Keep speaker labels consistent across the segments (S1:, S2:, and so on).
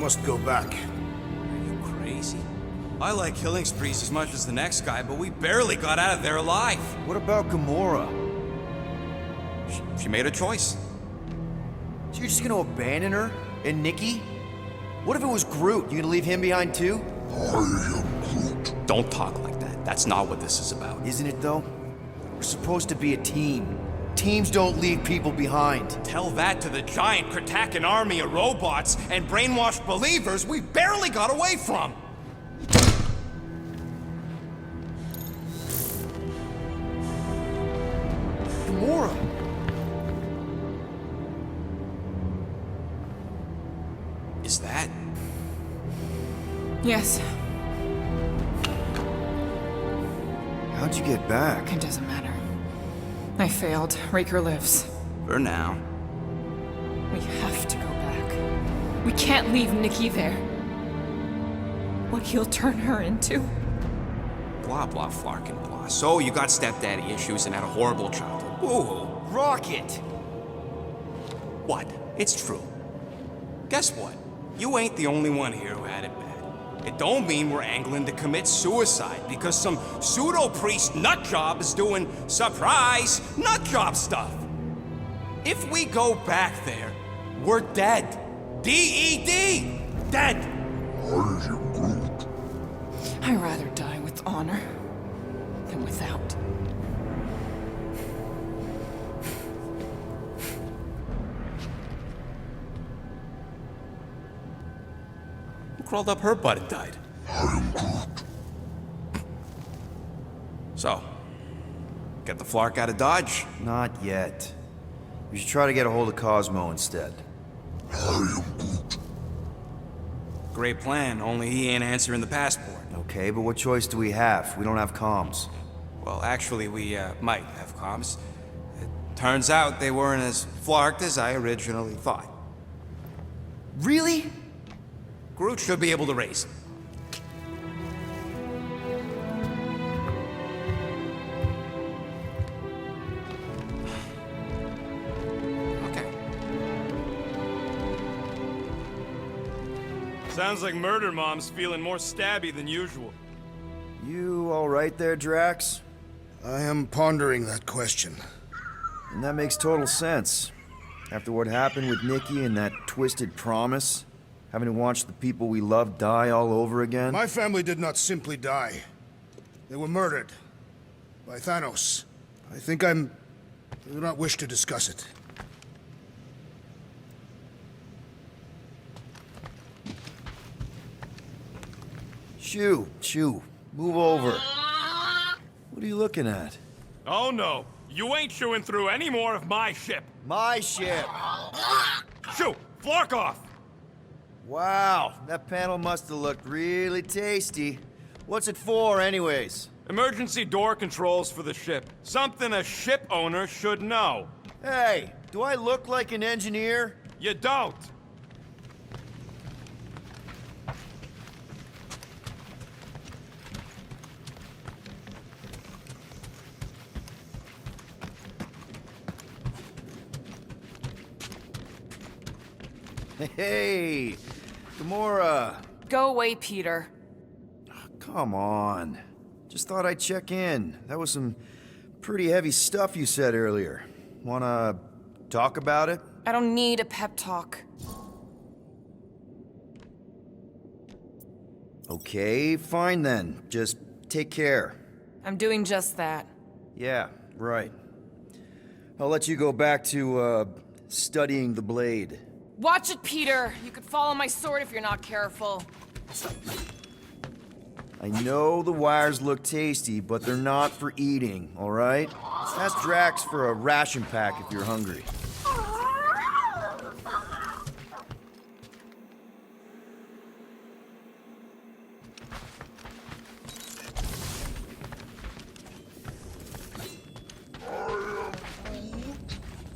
S1: must go back.
S2: Are you crazy? I like killing sprees as much as the next guy, but we barely got out of there alive.
S3: What about Gamora?
S2: She made a choice.
S3: So you're just gonna abandon her? And Nikki? What if it was Groot? You gonna leave him behind too?
S4: I am Groot.
S2: Don't talk like that. That's not what this is about.
S3: Isn't it though? We're supposed to be a team. Teams don't leave people behind.
S2: Tell that to the giant Kratakan army of robots and brainwashed believers we barely got away from.
S3: Gamora!
S2: Is that?
S5: Yes,
S3: How'd you get back?
S5: it doesn't matter. I failed. Raker lives.
S2: For now.
S5: We have to go back. We can't leave Nikki there. What he'll turn her into.
S2: Blah, blah, flarkin' blah. So you got stepdaddy issues and had a horrible childhood. Woo-hoo.
S3: Rocket!
S2: What? It's true. Guess what? You ain't the only one here who had it bad. It don't mean we're angling to commit suicide because some pseudo-priest nutjob is doing surprise nutjob stuff. If we go back there, we're dead. D-E-D! Dead!
S4: I am Groot.
S5: I'd rather die with honor than without.
S2: Who crawled up her butt and died?
S4: I am Groot.
S2: So, get the Flark out of Dodge?
S3: Not yet. We should try to get a hold of Cosmo instead.
S4: I am Groot.
S2: Great plan, only he ain't answering the passport.
S3: Okay, but what choice do we have? We don't have comms.
S2: Well, actually, we might have comms. It turns out they weren't as flarked as I originally thought.
S3: Really?
S2: Groot should be able to raise him. Okay.
S6: Sounds like Murder Mom's feeling more stabby than usual.
S3: You all right there, Drax?
S1: I am pondering that question.
S3: And that makes total sense. After what happened with Nikki and that twisted promise, having to watch the people we love die all over again.
S1: My family did not simply die. They were murdered. By Thanos. I do not wish to discuss it.
S3: Shoo, move over. What are you looking at?
S6: Oh no, you ain't chewing through any more of my ship.
S3: My ship!
S6: Shoo, Flark off!
S3: Wow, that panel must have looked really tasty. What's it for, anyways?
S6: Emergency door controls for the ship. Something a ship owner should know.
S3: Hey, do I look like an engineer?
S6: You don't.
S3: Hey, Gamora.
S5: Go away, Peter.
S3: Come on. Just thought I'd check in. That was some pretty heavy stuff you said earlier. Wanna talk about it?
S5: I don't need a pep talk.
S3: Okay, fine then. Just take care.
S5: I'm doing just that.
S3: Yeah, right. I'll let you go back to, studying the blade.
S5: Watch it, Peter! You could fall on my sword if you're not careful.
S3: I know the wires look tasty, but they're not for eating, all right? Ask Drax for a ration pack if you're hungry.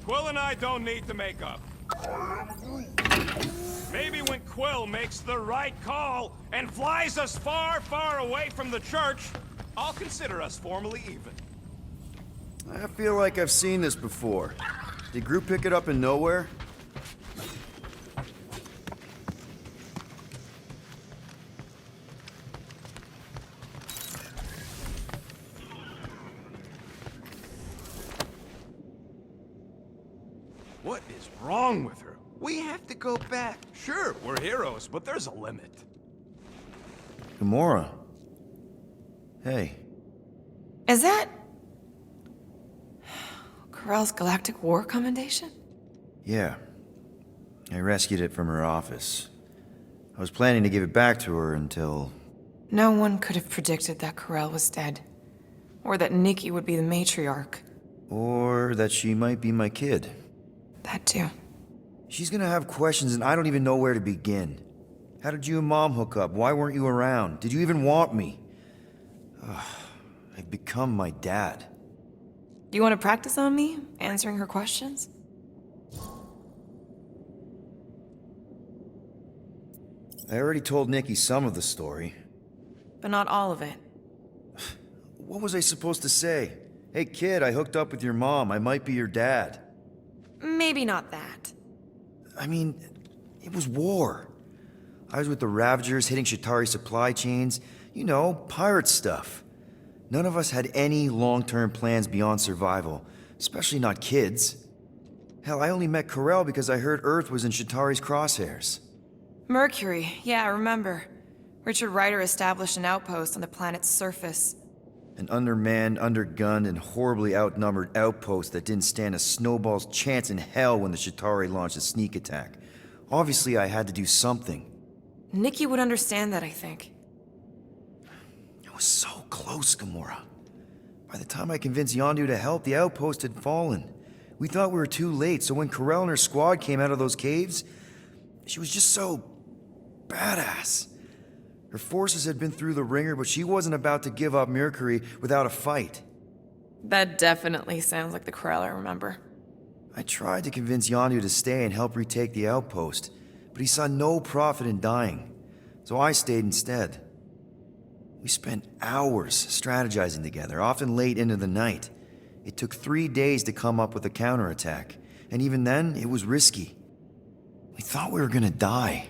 S6: Quill and I don't need to make up. Maybe when Quill makes the right call and flies us far, far away from the church, I'll consider us formally even.
S3: I feel like I've seen this before. Did Groot pick it up in nowhere?
S6: What is wrong with her?
S2: We have to go back.
S6: Sure, we're heroes, but there's a limit.
S3: Gamora. Hey.
S5: Is that... Corell's Galactic War Commendation?
S3: Yeah. I rescued it from her office. I was planning to give it back to her until...
S5: No one could have predicted that Corell was dead. Or that Nikki would be the matriarch.
S3: Or that she might be my kid.
S5: That too.
S3: She's gonna have questions and I don't even know where to begin. How did you and Mom hook up? Why weren't you around? Did you even want me? I've become my dad.
S5: Do you want to practice on me, answering her questions?
S3: I already told Nikki some of the story.
S5: But not all of it.
S3: What was I supposed to say? Hey kid, I hooked up with your mom. I might be your dad.
S5: Maybe not that.
S3: I mean, it was war. I was with the Ravagers hitting Shatari supply chains. You know, pirate stuff. None of us had any long-term plans beyond survival, especially not kids. Hell, I only met Corell because I heard Earth was in Shatari's crosshairs.
S5: Mercury, yeah, I remember. Richard Ryder established an outpost on the planet's surface.
S3: An undermanned, undergunned, and horribly outnumbered outpost that didn't stand a snowball's chance in hell when the Shatari launched a sneak attack. Obviously, I had to do something.
S5: Nikki would understand that, I think.
S3: I was so close, Gamora. By the time I convinced Yondu to help, the outpost had fallen. We thought we were too late, so when Corell and her squad came out of those caves, she was just so... badass. Her forces had been through the ringer, but she wasn't about to give up Mercury without a fight.
S5: That definitely sounds like the Corell I remember.
S3: I tried to convince Yondu to stay and help retake the outpost, but he saw no profit in dying, so I stayed instead. We spent hours strategizing together, often late into the night. It took 3 days to come up with a counterattack, and even then, it was risky. We thought we were gonna die.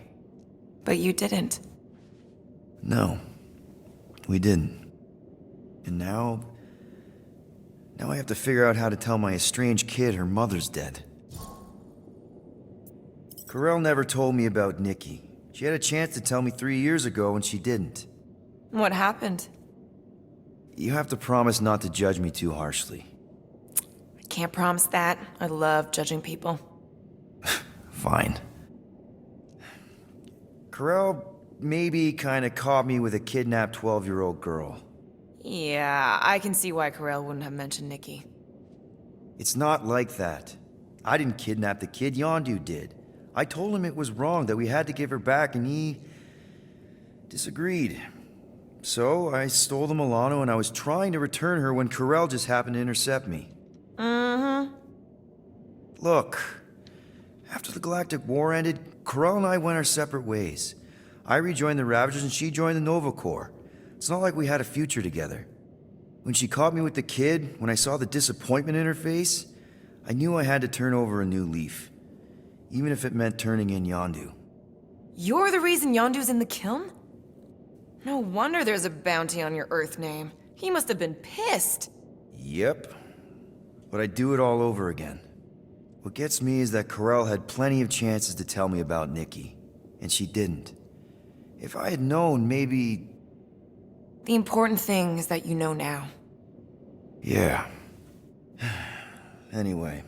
S5: But you didn't.
S3: No, we didn't. And now I have to figure out how to tell my estranged kid her mother's dead. Corell never told me about Nikki. She had a chance to tell me 3 years ago and she didn't.
S5: What happened?
S3: You have to promise not to judge me too harshly.
S5: I can't promise that. I love judging people.
S3: Fine. Corell maybe kinda caught me with a kidnapped 12-year-old girl.
S5: Yeah, I can see why Corell wouldn't have mentioned Nikki.
S3: It's not like that. I didn't kidnap the kid, Yondu did. I told him it was wrong, that we had to give her back, and he... disagreed. So, I stole the Milano and I was trying to return her when Corell just happened to intercept me.
S5: Mm-hmm.
S3: Look, after the Galactic War ended, Corell and I went our separate ways. I rejoined the Ravagers and she joined the Nova Corps. It's not like we had a future together. When she caught me with the kid, when I saw the disappointment in her face, I knew I had to turn over a new leaf. Even if it meant turning in Yondu.
S5: You're the reason Yondu's in the kiln? No wonder there's a bounty on your Earth name. He must have been pissed.
S3: Yep. But I'd do it all over again. What gets me is that Corell had plenty of chances to tell me about Nikki, and she didn't. If I had known, maybe...
S5: The important thing is that you know now.
S3: Yeah. Anyway,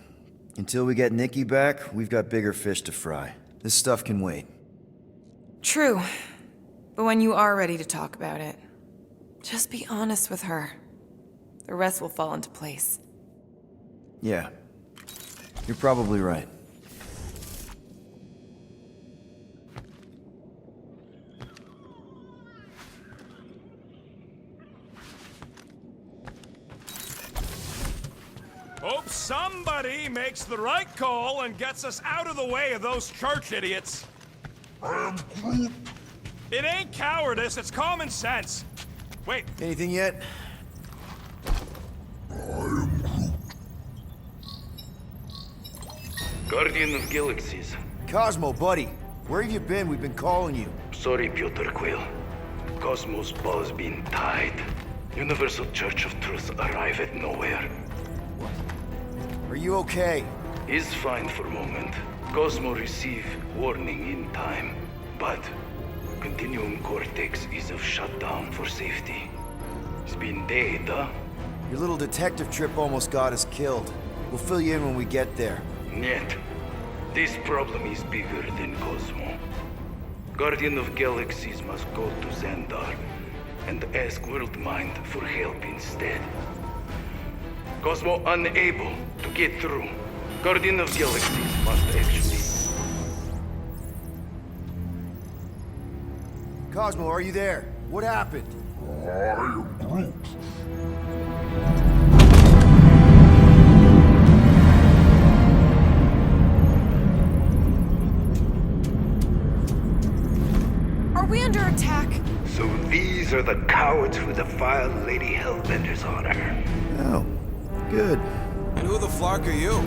S3: until we get Nikki back, we've got bigger fish to fry. This stuff can wait.
S5: True. But when you are ready to talk about it, just be honest with her. The rest will fall into place.
S3: Yeah. You're probably right.
S6: Hope somebody makes the right call and gets us out of the way of those church idiots.
S4: I am Groot.
S6: It ain't cowardice, it's common sense. Wait,
S3: Anything yet?
S7: Guardian of Galaxies.
S3: Cosmo, buddy. Where have you been? We've been calling you.
S7: Sorry, Piotr Quill. Cosmos ball's been tied. Universal Church of Truth arrive at nowhere.
S3: Are you okay?
S7: is fine for a moment. Cosmo received warning in time, but Continuum Cortex is of shutdown for safety. It's been dead, huh?
S3: Your little detective trip almost got us killed. We'll fill you in when we get there.
S7: Yet, this problem is bigger than Cosmo. Guardian of Galaxies must go to Xandar and ask Worldmind for help instead. Cosmo unable to get through. Guardian of Galaxies must actually...
S3: Cosmo, are you there? What happened?
S4: I am Groot.
S5: Are we under attack?
S7: So these are the cowards who defiled Lady Hellbender's honor.
S3: Oh, good.
S2: And who the flark are you?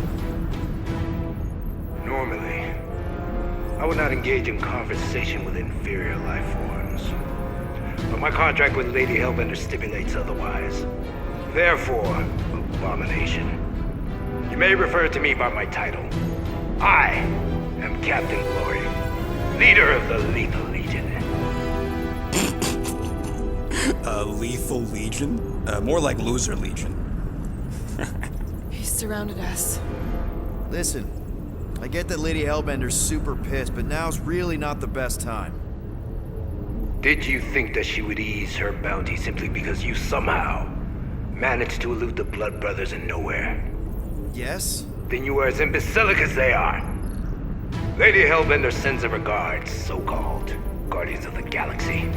S7: Normally, I would not engage in conversation with inferior life forms. But my contract with Lady Hellbender stipulates otherwise. Therefore, abomination. You may refer to me by my title. I am Captain Glory, leader of the Lethal Legion.
S2: Lethal Legion? More like Loser Legion.
S5: He surrounded us.
S3: Listen, I get that Lady Hellbender's super pissed, but now's really not the best time.
S7: Did you think that she would ease her bounty simply because you somehow managed to elude the Blood Brothers in nowhere?
S3: Yes?
S7: Then you are as imbecilic as they are. Lady Hellbender sends her regards, so-called Guardians of the Galaxy.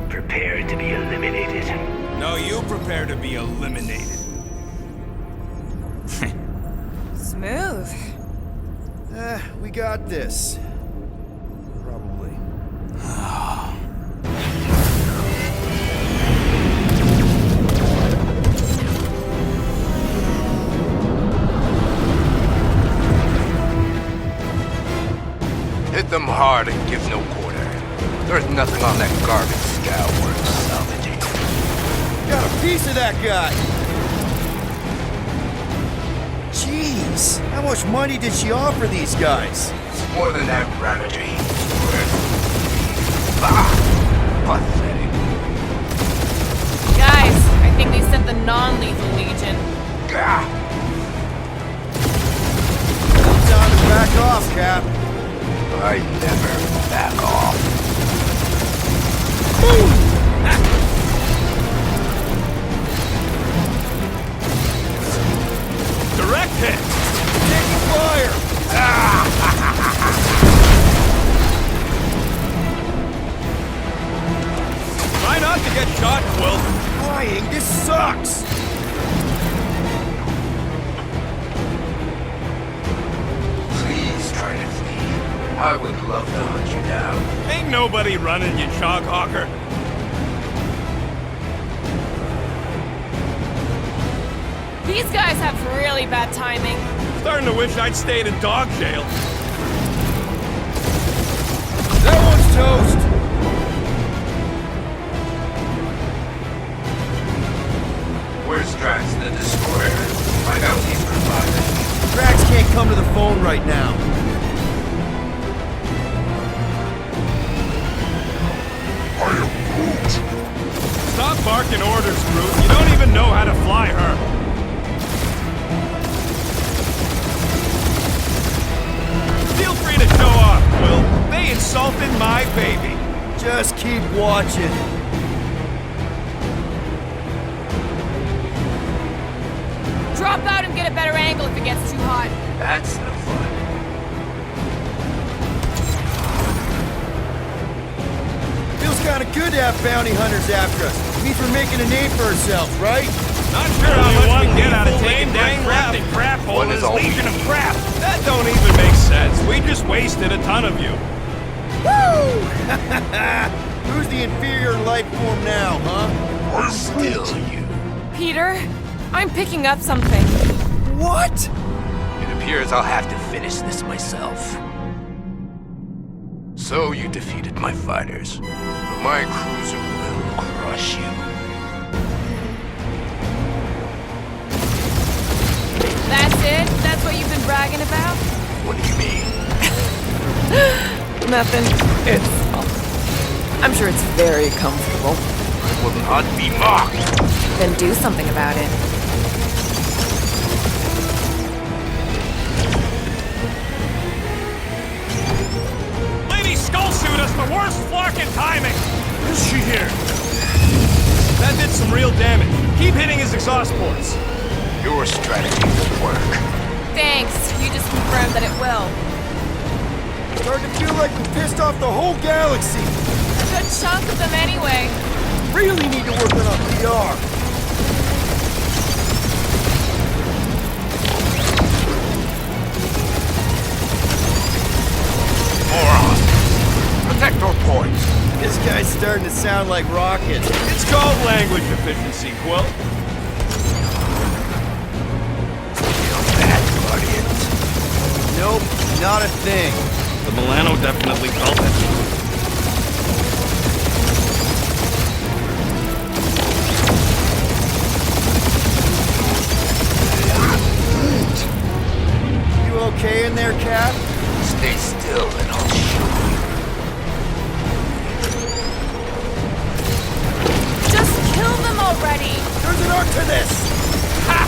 S7: Prepare to be eliminated.
S2: No, you prepare to be eliminated.
S5: Smooth.
S3: We got this. Probably.
S8: Hit them hard and give no quarter. There's nothing on that garbage scow worth salvaging.
S3: Got a piece of that guy! Jeez, how much money did she offer these guys?
S8: More than that Ravager worth. Ah! Pathetic.
S5: Guys, I think they sent the non-lethal Legion.
S8: Gah!
S3: Time to back off, Cap.
S8: I never back off.
S6: Direct hit!
S3: Taking fire!
S6: Try not to get shot, Quill.
S3: Flying, this sucks!
S8: Please try to flee. I would love to hunt you down.
S6: Ain't nobody running, you chog hawker.
S5: These guys have really bad timing.
S6: Starting to wish I'd stayed in dog jail.
S3: That one's toast!
S8: Where's Drax the Destroyer? Find out he's reviving.
S3: Drax can't come to the phone right now.
S4: I am Groot.
S6: Stop barking orders, Groot. You don't even know how to fly her. Feel free to show off, Quill. They insulted my baby.
S3: Just keep watching.
S5: Drop out and get a better angle if it gets too hot.
S8: That's no fun.
S3: Feels kind of good to have bounty hunters after us. Means we're making a name for ourselves, right?
S6: Not sure how
S2: Only
S6: much
S2: one
S6: we get out of
S2: lethal
S6: taking
S2: lane
S6: that
S2: left.
S6: crafty crap hole
S8: One
S6: in
S8: is
S6: this
S8: all we
S6: legion of
S8: need.
S6: crap. That don't even make sense. We just wasted a ton of you.
S3: Woo! Who's the inferior life form now, huh?
S4: I'm
S8: Still
S4: Groot.
S8: you.
S5: Peter, I'm picking up something.
S3: What?
S8: It appears I'll have to finish this myself. So you defeated my fighters, but my cruiser will crush you.
S5: That's it? That's what you've been bragging about?
S8: What do you mean?
S5: Nothing. It's small. I'm sure it's very comfortable.
S8: I will not be mocked.
S5: Then do something about it.
S6: Lady Skullsuit has the worst flarkin' timing!
S1: Is she here?
S6: That did some real damage. Keep hitting his exhaust ports.
S8: Your strategy will work.
S5: Thanks. You just confirmed that it will.
S3: Starting to feel like we pissed off the whole galaxy.
S5: A good chunk of them anyway.
S3: Really need to work on our PR.
S8: Moron! Protect our points.
S3: This guy's starting to sound like Rocket.
S6: It's called language efficiency, Quill.
S8: Feel that, Guardians?
S3: Nope, not a thing.
S6: The Milano definitely felt it.
S3: You okay in there, Cap?
S8: Stay still and I'll show you.
S5: Just kill them already!
S3: There's an arc to this!
S6: Ha!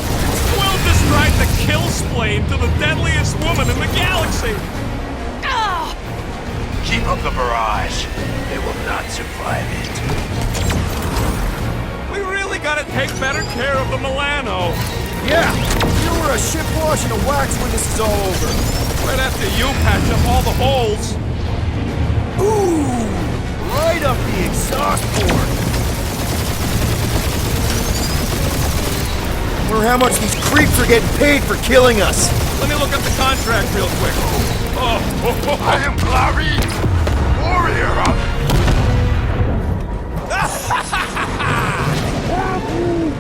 S6: Quill described the kill splane to the deadliest woman in the galaxy!
S5: Ah!
S8: Keep up the barrage. They will not survive it.
S6: We really gotta take better care of the Milano.
S3: Yeah! You were a ship wash and a wax when this is all over.
S6: Right after you patch up all the holes.
S3: Ooh! Right up the exhaust port! Wonder how much these creeps are getting paid for killing us.
S6: Let me look up the contract real quick.
S8: I am Clary, warrior.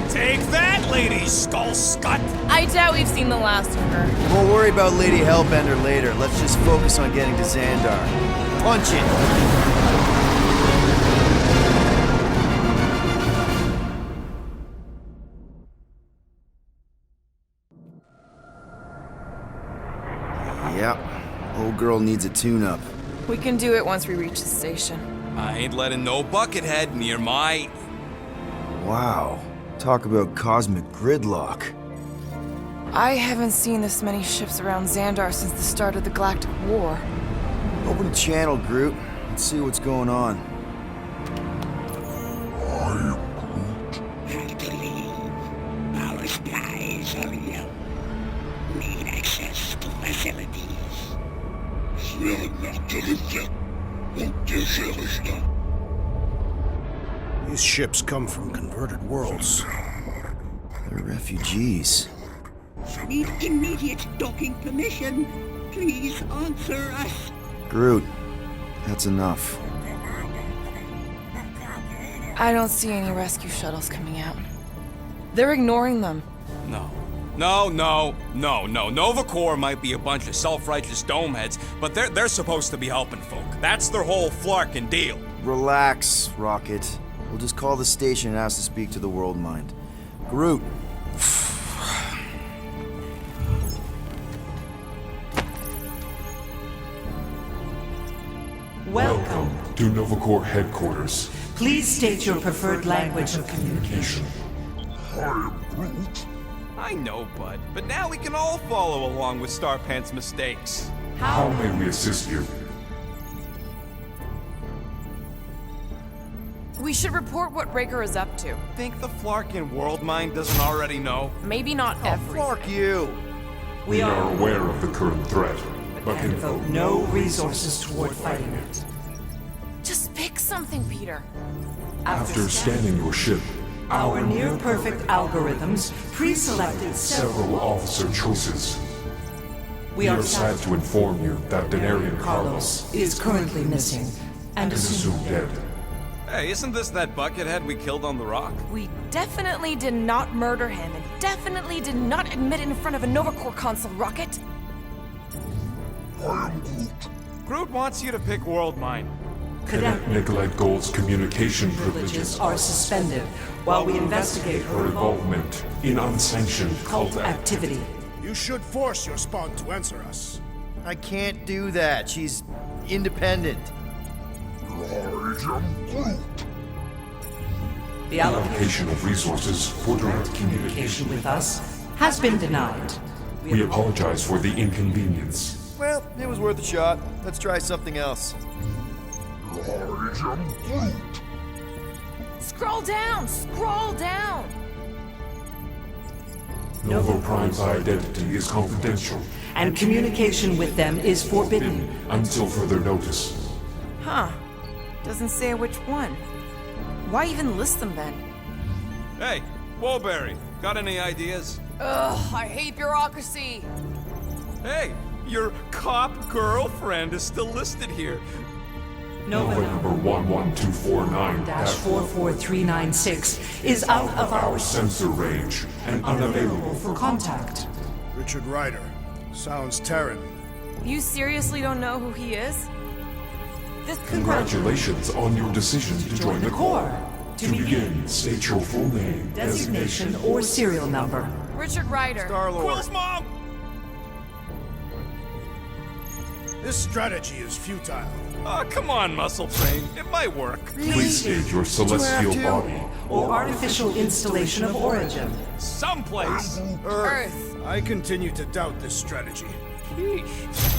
S6: Take that, Lady Skullscut!
S5: I doubt we've seen the last of her.
S3: We'll worry about Lady Hellbender later. Let's just focus on getting to Xandar. Punch it! Yep. Old girl needs a tune-up.
S5: We can do it once we reach the station.
S2: I ain't letting no buckethead near my...
S3: Wow. Talk about cosmic gridlock.
S5: I haven't seen this many ships around Xandar since the start of the Galactic War.
S3: Open the channel, Groot. Let's see what's going on.
S9: Hard to leave. Our skies are yellow. Need access to facilities.
S1: These ships come from converted worlds.
S3: They're refugees.
S9: Need immediate docking permission. Please answer us.
S3: Groot, that's enough.
S5: I don't see any rescue shuttles coming out. They're ignoring them.
S2: No. No. Nova Corps might be a bunch of self-righteous domeheads, but they're supposed to be helping folk. That's their whole flarkin' deal.
S3: Relax, Rocket. We'll just call the station and ask to speak to the World Mind. Groot.
S10: Welcome.
S4: To Nova Corps headquarters.
S10: Please state your preferred language of communication.
S2: I know, bud, but now we can all follow along with Starpant's mistakes.
S4: How may we assist you?
S5: We should report what Raker is up to.
S2: Think the Flarkin World Mind doesn't already know?
S5: Maybe not everything.
S3: Fuck you!
S4: We are aware of the current threat, but
S10: And
S4: can
S10: devote no resources toward fighting it.
S5: Just pick something, Peter.
S4: after scanning your ship,
S10: Our near-perfect algorithms pre-selected
S4: several officer choices.
S10: We are
S4: sad to inform you that Denarian
S10: Carlos is currently missing and
S4: is assumed dead.
S2: Hey, isn't this that buckethead we killed on the rock?
S5: We definitely did not murder him, and definitely did not admit it in front of a Nova Corps console, Rocket.
S2: Groot wants you to pick World Mind.
S10: Cadet
S4: Nicolette Gold's communication
S10: privileges are suspended while we investigate
S4: her
S10: her
S4: involvement in unsanctioned
S10: cult activity.
S1: You should force your spawn to answer us.
S3: I can't do that. She's independent.
S10: The
S4: Allocation of resources for direct
S10: communication
S4: communication.
S10: with us has been denied.
S4: We apologize for the inconvenience.
S3: Well, it was worth a shot. Let's try something else.
S5: Scroll down! Scroll down!
S4: Nova Prime's identity is confidential
S10: And communication with them is forbidden.
S4: until further notice.
S5: Huh. Doesn't say which one. Why even list them then?
S6: Hey, Woolberry, got any ideas?
S5: Ugh, I hate bureaucracy.
S6: Hey, your cop girlfriend is still listed here.
S10: Nova
S4: Number
S10: number
S4: 11249-44396
S10: -44396 is out of
S4: our
S10: our
S4: sensor range and unavailable for
S10: contact.
S1: Richard Ryder. Sounds Terran.
S5: You seriously don't know who he is? This
S4: Congratulations on your decision to join the Corps. To begin, state your full name,
S10: Designation or serial number.
S5: Richard Ryder.
S6: Quill's mom!
S1: This strategy is futile.
S6: Oh, come on, Muscle Brain. It might work.
S4: Please state your celestial body.
S10: Or artificial installation of origin.
S6: Someplace.
S5: Earth.
S1: I continue to doubt this strategy.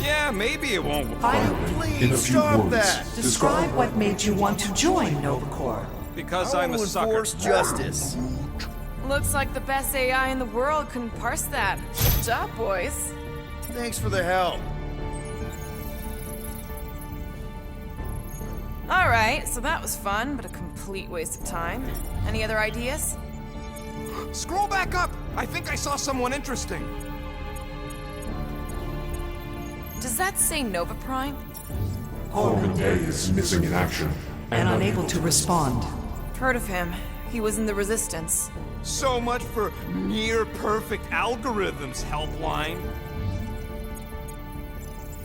S6: Yeah, maybe it won't work.
S10: Finally,
S4: In a few
S3: stop
S4: words,
S3: that.
S10: describe what made you want to join Nova Corps.
S6: Because
S3: I
S6: I'm a
S3: want to
S6: sucker.
S3: enforce justice.
S5: Looks like the best AI in the world couldn't parse that. Good job, boys.
S3: Thanks for the help.
S5: Alright, so that was fun, but a complete waste of time. Any other ideas?
S6: Scroll back up. I think I saw someone interesting.
S5: Does that say Nova Prime?
S4: Corbin Day is missing in action
S10: And unable to respond.
S5: Heard of him. He was in the Resistance.
S6: So much for near-perfect algorithms, Helpline.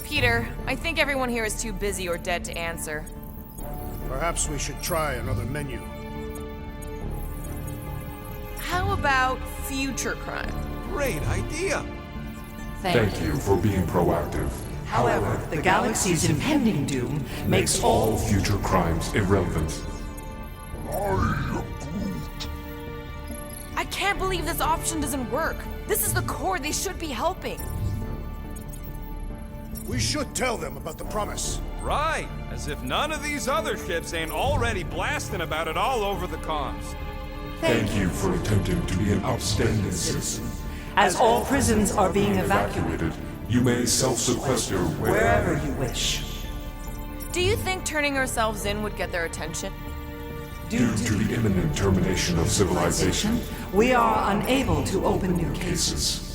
S5: Peter, I think everyone here is too busy or dead to answer.
S1: Perhaps we should try another menu.
S5: How about future crime?
S6: Great idea.
S4: Thank you for being proactive.
S10: However, the galaxy's impending doom makes
S4: All future crimes irrelevant.
S5: I can't believe this option doesn't work. This is the core. They should be helping.
S1: We should tell them about the promise.
S6: Right. As if none of these other ships ain't already blasting about it all over the comms.
S4: Thank you for attempting to be an upstanding citizen.
S10: As all prisons are being evacuated
S4: You may self-sequester
S10: wherever you wish.
S5: Do you think turning ourselves in would get their attention?
S4: Due to the imminent termination of civilization,
S10: We are unable to open new cases.
S4: cases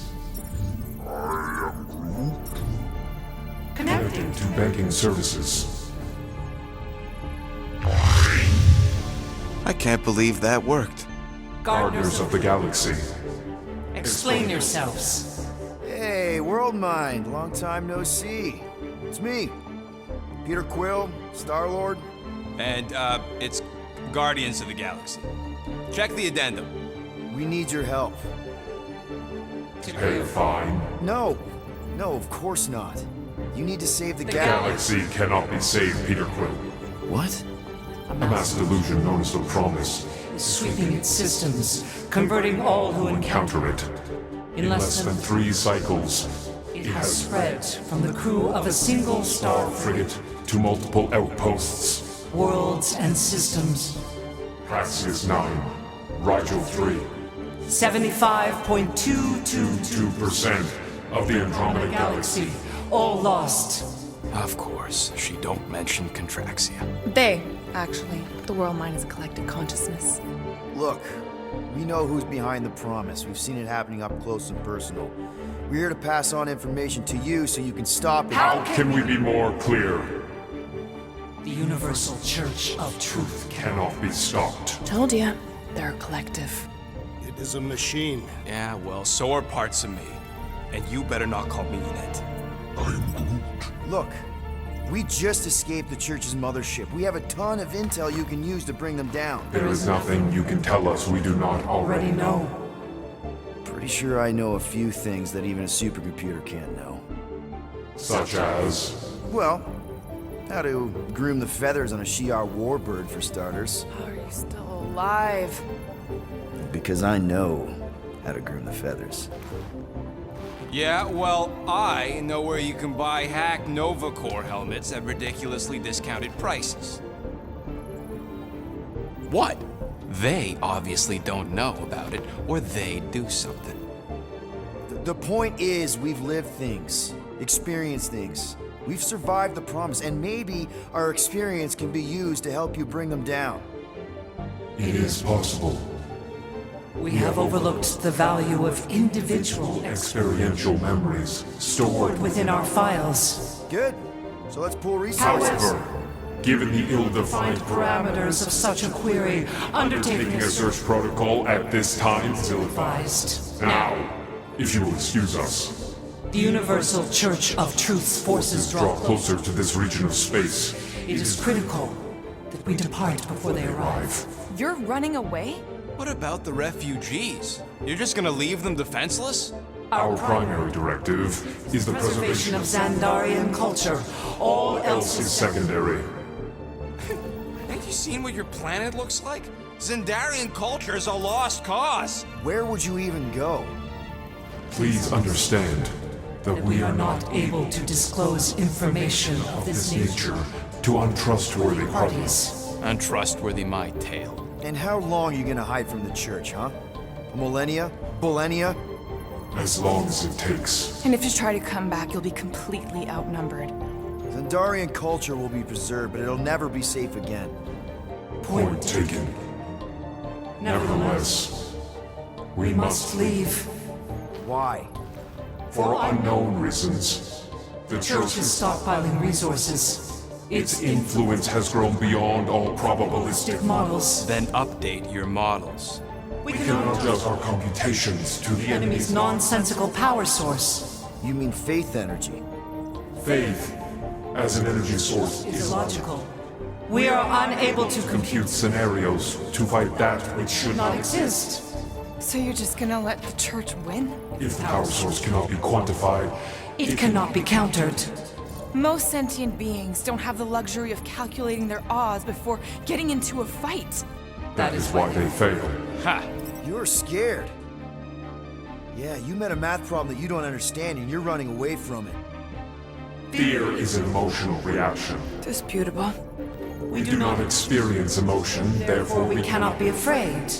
S10: Connecting
S4: connected to banking services.
S11: I can't believe that worked.
S4: Gardeners of the Galaxy.
S10: Explain yourselves.
S3: Hey, World Mind. Long time no see. It's me. Peter Quill, Star-Lord.
S2: And, it's Guardians of the Galaxy. Check the addendum.
S3: We need your help.
S4: Pay a fine.
S3: No. No, of course not. You need to save the
S4: Galaxy cannot be saved, Peter Quill.
S3: What?
S4: A mass delusion known as the Promise.
S10: Sweeping its systems, converting all who encounter
S4: Counter it.
S10: in
S4: In less than 3 cycles,
S10: it has spread from the crew of a single star
S4: frigate to multiple outposts.
S10: worlds and systems.
S4: Praxis 9, Rigel 3,
S10: 75.222
S4: 2% of the Andromeda Galaxy.
S10: galaxy, all lost.
S2: Of course, she don't mention Contraxia.
S5: They, actually. The world mind is a collective consciousness.
S3: Look, we know who's behind the promise. We've seen it happening up close and personal. We're here to pass on information to you so you can stop it.
S4: How can we be more clear?
S10: The Universal Church of Truth.
S4: Cannot be stopped.
S5: Told ya. They're a collective.
S1: It is a machine.
S2: Yeah, well, so are parts of me. And you better not call me in it.
S3: Look, we just escaped the Church's mothership. We have a ton of intel you can use to bring them down.
S4: There is nothing you can tell us we do not already
S10: Already know.
S3: Pretty Pretty sure I know a few things that even a supercomputer can't know.
S4: Such as...
S3: Well, how to groom the feathers on a Shi'ar warbird, for starters.
S5: How are you still alive?
S3: Because I know how to groom the feathers.
S2: Yeah, well, I know where you can buy hacked Nova Corps helmets at ridiculously discounted prices. What? They obviously don't know about it, or they'd do something.
S3: The point is, we've lived things, experienced things. We've survived the promise, and maybe our experience can be used to help you bring them down.
S4: It is possible.
S10: We have overlooked the value of individual
S4: Experiential memories stored
S10: within our files.
S3: Good. So let's pull resources.
S4: However, given the ill-defined
S10: Parameters of such a query, undertaking
S4: a search protocol at this time is
S10: advised.
S4: Now, if you will excuse us,
S10: The Universal Church of Truth's forces
S4: draw closer to this region of space.
S10: It is critical that we depart before they arrive.
S5: You're running away?
S2: What about the refugees? You're just gonna leave them defenseless?
S4: Our primary directive is the preservation
S10: of Xandarian culture. All
S4: else is secondary.
S2: Ain't you seen what your planet looks like? Xandarian culture is a lost cause.
S3: Where would you even go?
S4: Please understand that we are not
S10: able to disclose information of this nature
S4: to untrustworthy parties.
S2: Untrustworthy my tale.
S3: And how long are you gonna hide from the church, huh? A millennia? Millennia?
S4: As long as it takes.
S5: And if you try to come back, you'll be completely outnumbered.
S3: Xandarian culture will be preserved, but it'll never be safe again.
S4: Point taken. Nevertheless, we must
S10: leave.
S3: Why?
S4: For unknown reasons. The
S10: Church is stockpiling resources.
S4: Its influence has grown beyond all probabilistic
S10: models.
S2: Then update your models.
S10: We
S4: cannot adjust our computations to the
S10: enemy's nonsensical power source.
S3: You mean faith energy?
S4: Faith, as an energy source,
S10: is illogical. We are unable to
S4: compute scenarios to fight that which should not
S10: exist.
S5: So you're just gonna let the church win?
S4: If the power source cannot be quantified,
S10: it cannot be countered.
S5: Most sentient beings don't have the luxury of calculating their odds before getting into a fight.
S4: That is why they fail.
S2: Ha!
S3: You're scared. Yeah, you met a math problem that you don't understand and you're running away from it.
S4: Fear is an emotional reaction.
S5: Disputable.
S4: We do not experience emotion, therefore we
S10: cannot be afraid.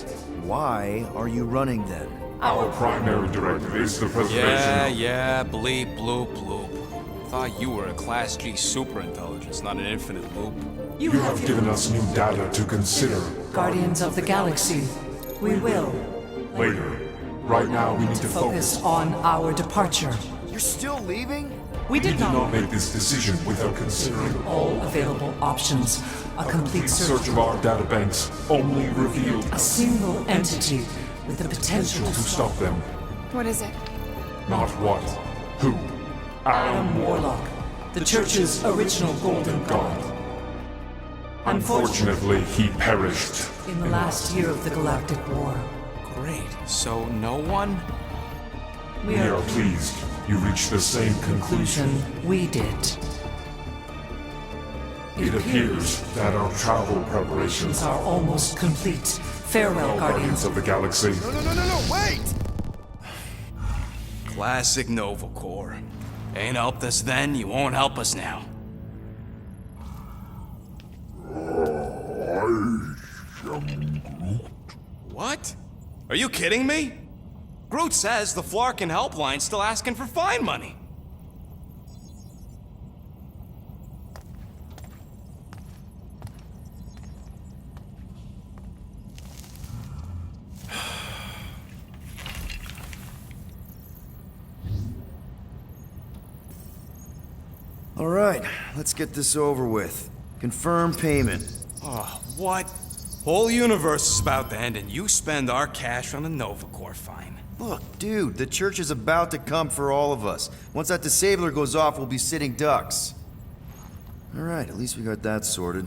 S3: Why are you running then?
S4: Our primary directive is the preservation
S2: Yeah, bleep, bloop, bloop. Thought you were a Class G superintelligence, not an infinite loop.
S4: You have given us new data to consider.
S10: Guardians of the Galaxy, we will.
S4: Later. Right now we need to
S10: Focus on our departure.
S3: You're still leaving?
S10: We did not
S4: make this decision without considering
S10: all available options. A complete
S4: search of our databanks only revealed
S10: a single entity with the potential
S4: to stop them.
S5: What is it?
S4: Not what. Who?
S10: Adam Warlock, the Church's original Golden God.
S4: Unfortunately, he perished
S10: in the last year of the Galactic War.
S2: Great. So no one?
S4: We are pleased you reached the same conclusion
S10: we did.
S4: It appears that our travel preparations
S10: are almost complete. Farewell, Guardians
S4: of the Galaxy.
S1: No, wait!
S2: Classic Nova Corps. Ain't helped us then, you won't help us now. What? Are you kidding me? Groot says the Flarkin helpline's still asking for fine money.
S3: All right, let's get this over with. Confirm payment.
S2: Oh, what? Whole universe is about to end and you spend our cash on a Nova Corps fine.
S3: Look, dude, the church is about to come for all of us. Once that disabler goes off, we'll be sitting ducks. All right, at least we got that sorted.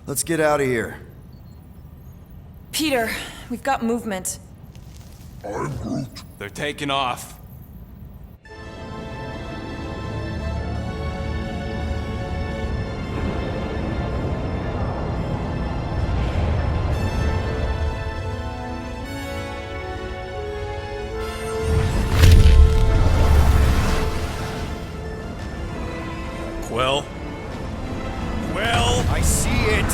S3: Let's get out of here.
S5: Peter, we've got movement.
S4: I'm Groot.
S2: They're taking off.
S6: Quill? Quill?
S3: I see it!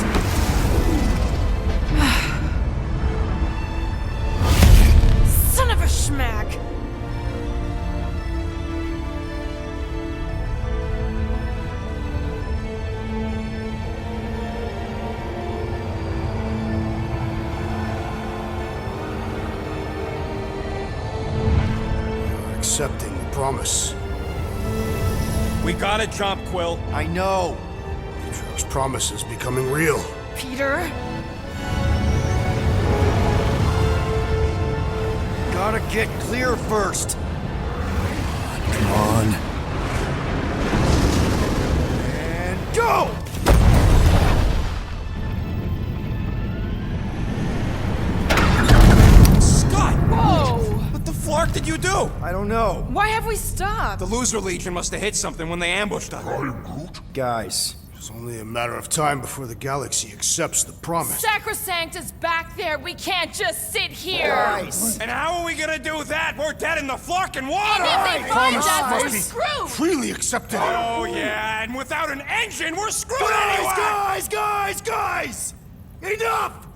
S5: Son of a schmack!
S1: You're accepting the promise.
S6: We gotta jump, Quill.
S3: I know!
S1: Aatrox's promise is becoming real.
S5: Peter?
S3: Gotta get clear first! Come on. And go!
S2: Scott!
S5: Whoa!
S2: What the flark did you do?
S3: I don't know.
S5: Why have we stopped?
S2: The Loser Legion must have hit something when they ambushed us.
S3: Guys,
S1: It's only a matter of time before the galaxy accepts the promise.
S5: Sacrosanct is back there. We can't just sit here.
S3: guys!
S6: And how are we gonna do that? We're dead in the flarkin' water!
S5: And if they find
S1: Promise
S5: us, we're
S1: must be
S5: screwed.
S1: freely accepted.
S6: Oh, yeah, and without an engine, we're screwed anyway!
S3: Guys! Enough!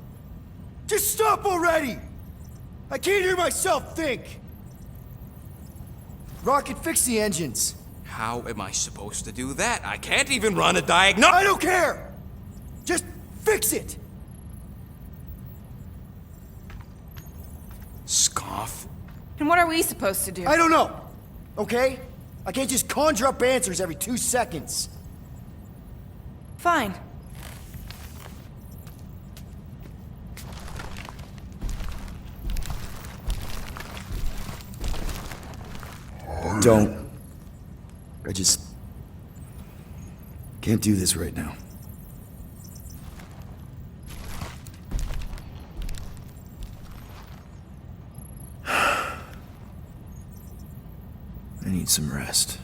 S3: Just stop already! I can't hear myself think! Rocket, fix the engines.
S2: How am I supposed to do that? I can't even run a diagnostic.
S3: I don't care! Just fix it!
S2: Scoff.
S5: And what are we supposed to do?
S3: I don't know, okay? I can't just conjure up answers every 2 seconds.
S5: Fine.
S3: Don't. I just can't do this right now. I need some rest.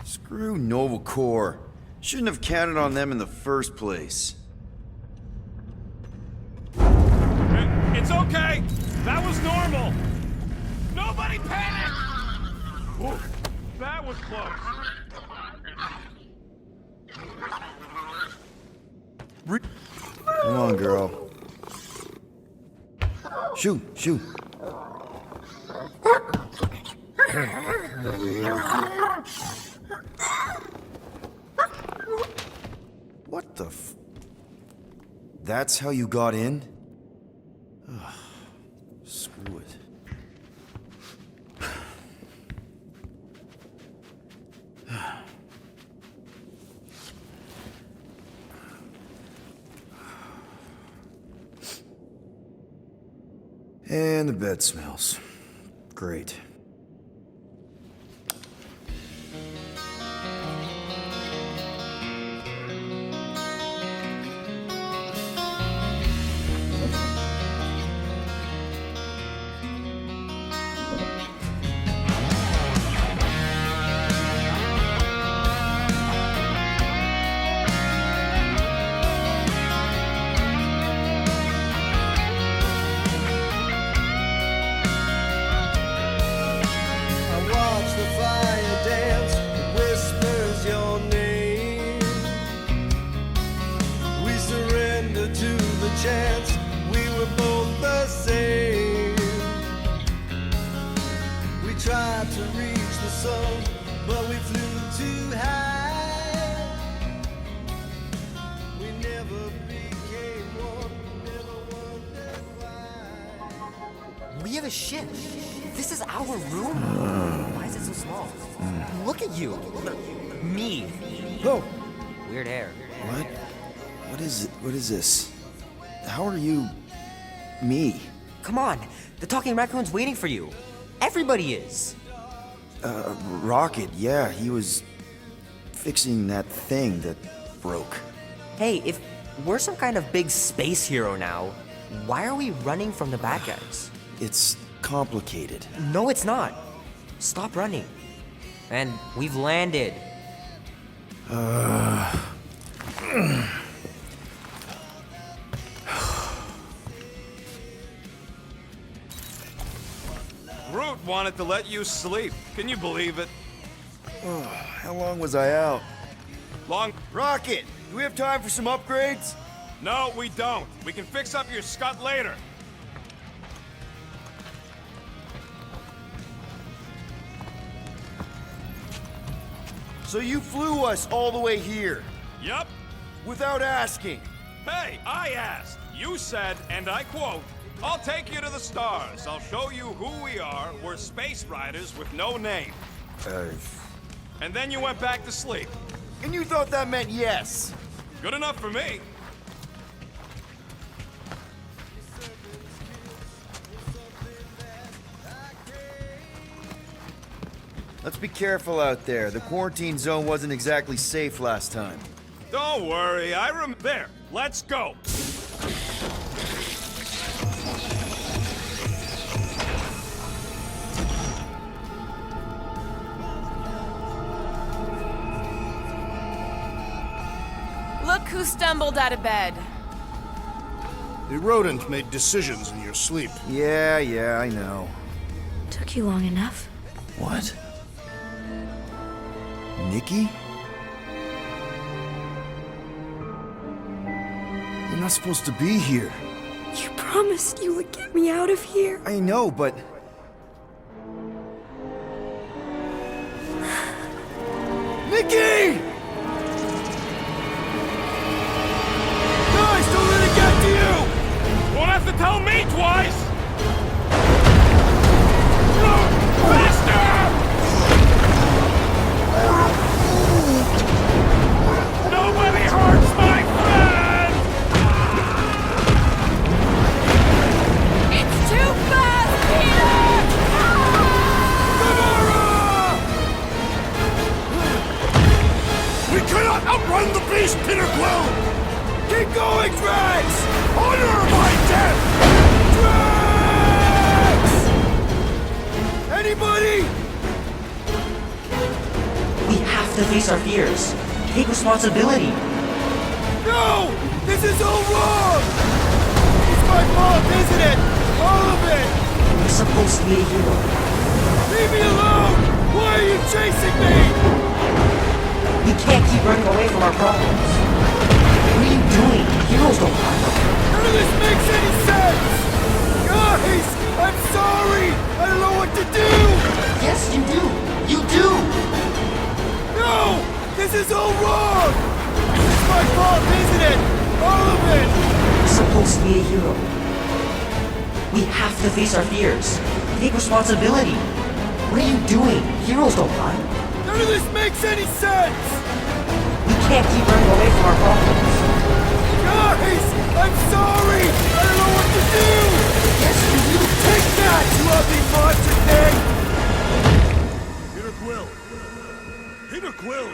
S3: Screw Nova Corps. Shouldn't have counted on them in the first place.
S6: It's okay. That was normal. Nobody panic! Whoa, that was close.
S3: Come on, girl. Shoot. What the f... That's how you got in? Ugh, screw it. And the bed smells. Great.
S12: chance we were both the same. We tried to reach the sun, but we flew too high. We never became one, never wondered why.
S13: We have a ship. This is our room. Why is it so small? Look at you. Me.
S3: Oh.
S13: Weird hair.
S3: What? What is it? What is this? How are you... me?
S13: Come on. The talking raccoon's waiting for you. Everybody is.
S3: Rocket, yeah, he was fixing that thing that broke.
S13: Hey, if we're some kind of big space hero now, why are we running from the bad guys?
S3: It's complicated.
S13: No, it's not. Stop running. And we've landed.
S6: Groot wanted to let you sleep. Can you believe it?
S3: How long was I out?
S6: Long.
S3: Rocket, do we have time for some upgrades?
S6: No, we don't. We can fix up your scut later.
S3: So you flew us all the way here?
S6: Yup.
S3: Without asking?
S6: Hey, I asked. You said, and I quote, "I'll take you to the stars. I'll show you who we are. We're space riders with no name." And then you went back to sleep.
S3: And you thought that meant yes?
S6: Good enough for me.
S3: Let's be careful out there. The quarantine zone wasn't exactly safe last time.
S6: Don't worry, There, let's go.
S5: Look who stumbled out of bed.
S1: The rodent made decisions in your sleep.
S3: Yeah, I know.
S14: Took you long enough.
S3: What? Nikki? You're not supposed to be here.
S14: You promised you would get me out of here.
S3: I know, but... Nikki! Guys, don't let it get to you!
S6: Won't have to tell me twice! Faster! Nobody hurts my friend!
S5: It's too fast, Peter!
S1: We cannot outrun the beast, Peter Quill!
S3: Keep going, Drax!
S1: Honor my death!
S3: Drax! Anybody?
S10: We have to face our fears. Take responsibility.
S3: No! This is all wrong! It's my fault, isn't it? All of it!
S10: You're supposed to be a hero.
S3: Leave me alone! Why are you chasing me?
S10: We can't keep running away from our problems. What are you doing? Heroes don't run.
S3: None of this makes any sense! Guys! I'm sorry! I don't know what to do!
S10: Yes, you do. You do.
S3: No! This is all wrong! It's my fault, isn't it? All of it!
S10: You're supposed to be a hero. We have to face our fears. Take responsibility. What are you doing? Heroes don't run.
S3: None of this makes any sense!
S10: We can't keep running away from our problems.
S3: Guys! I'm sorry! I don't know what to do!
S10: Yes, you do.
S3: Take that, you ugly monster thing!
S1: Peter Quill. Peter Quill!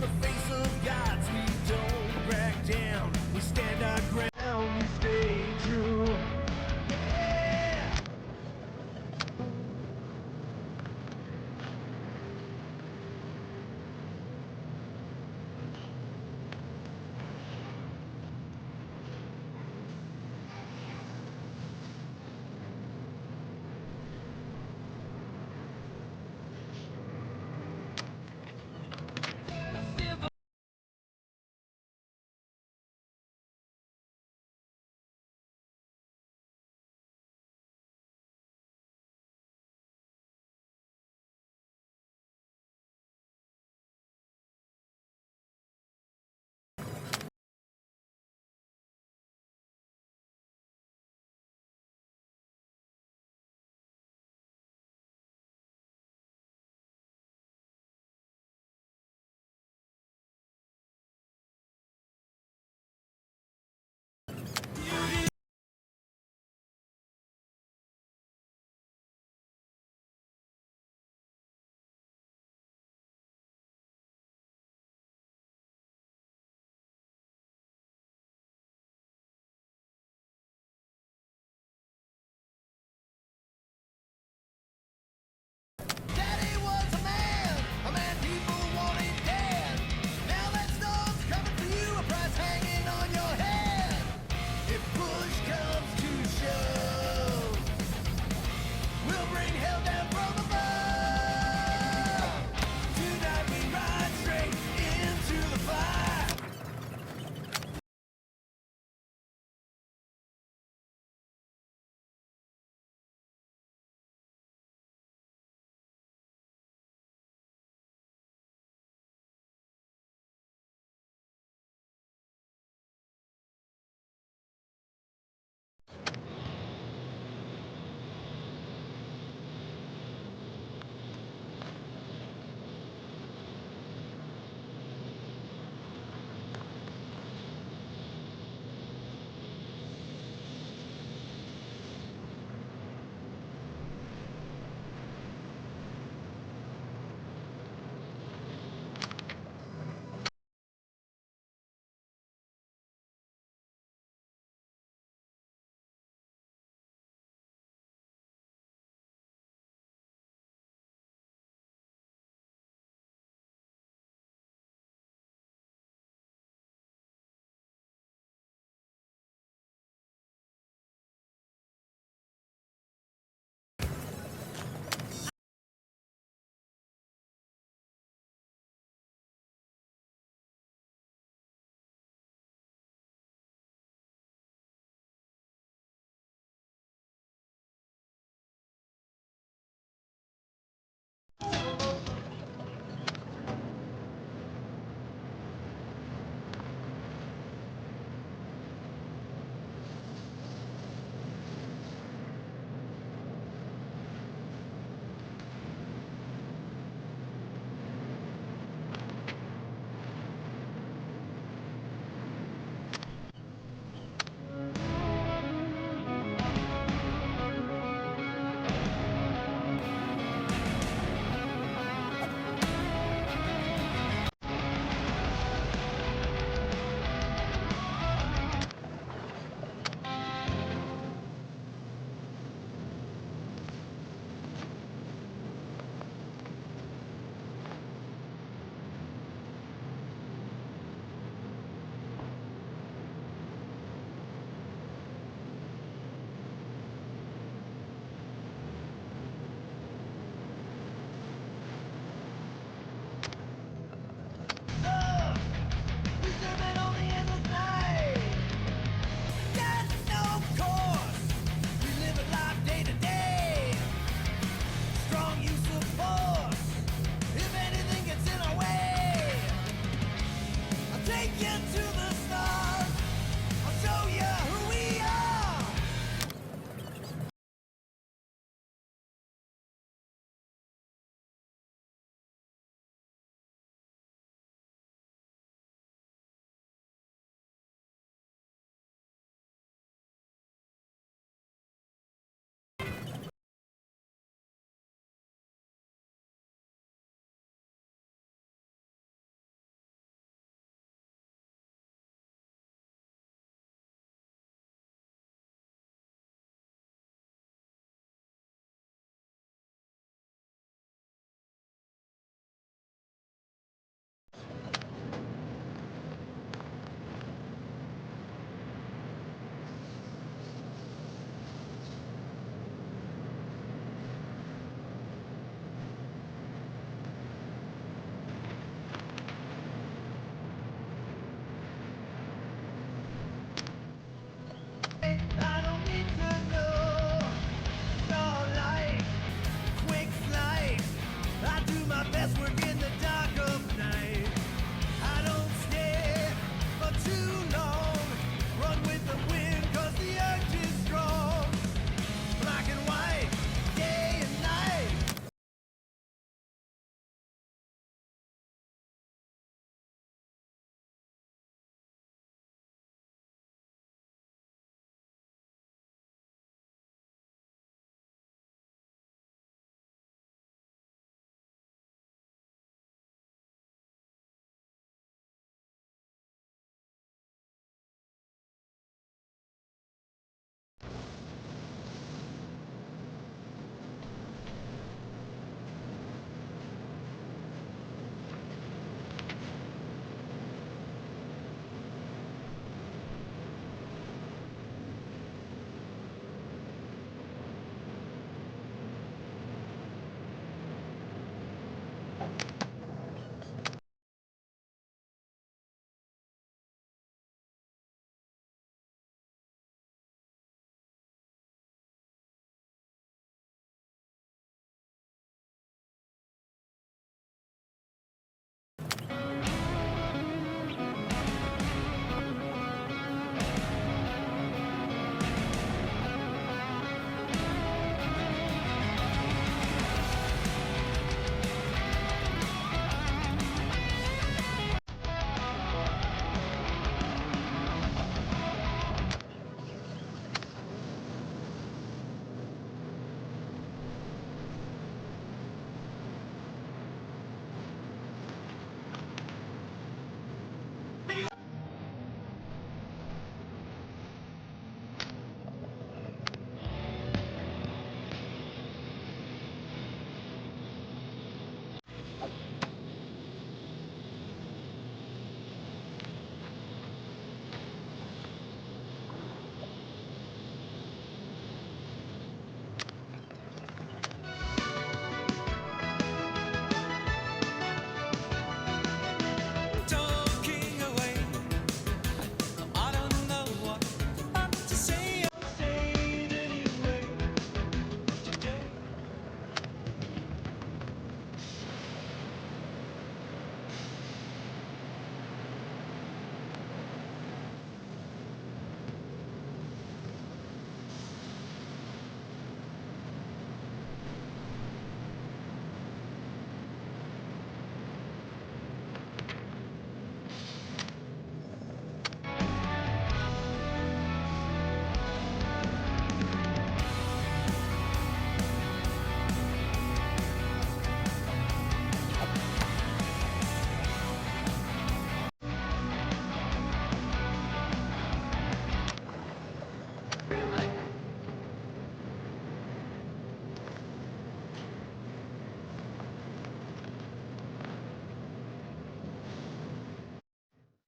S12: in the face